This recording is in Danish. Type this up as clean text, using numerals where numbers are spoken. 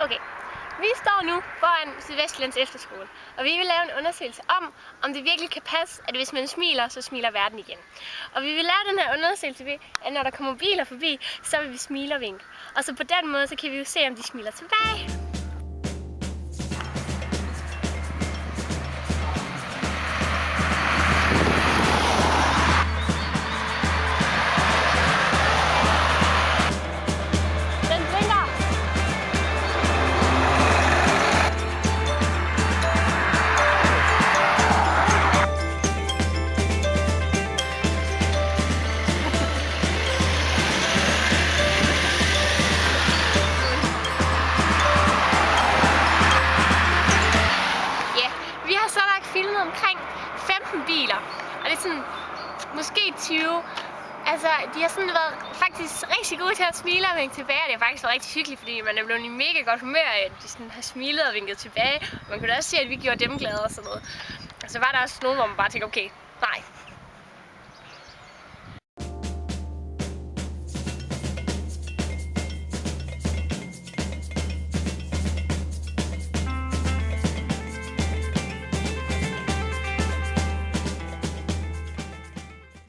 Okay, vi står nu foran Sydvestjyllands Efterskole, og vi vil lave en undersøgelse om det virkelig kan passe, at hvis man smiler, så smiler verden igen. Og vi vil lave den her undersøgelse ved, at når der kommer biler forbi, så vil vi smile og vinke. Og så på den måde, så kan vi jo se, om de smiler tilbage. Filmet omkring 15 biler, og det er sådan, måske 20. Altså, de har sådan været faktisk rigtig gode til at smile og vinke tilbage, og det har faktisk været rigtig hyggeligt, fordi man er blevet i mega godt humør af, at de sådan har smilet og vinket tilbage. Man kunne også se, at vi gjorde dem glade og sådan noget. Og så var der også nogen, hvor man bare tænkte, okay, nej,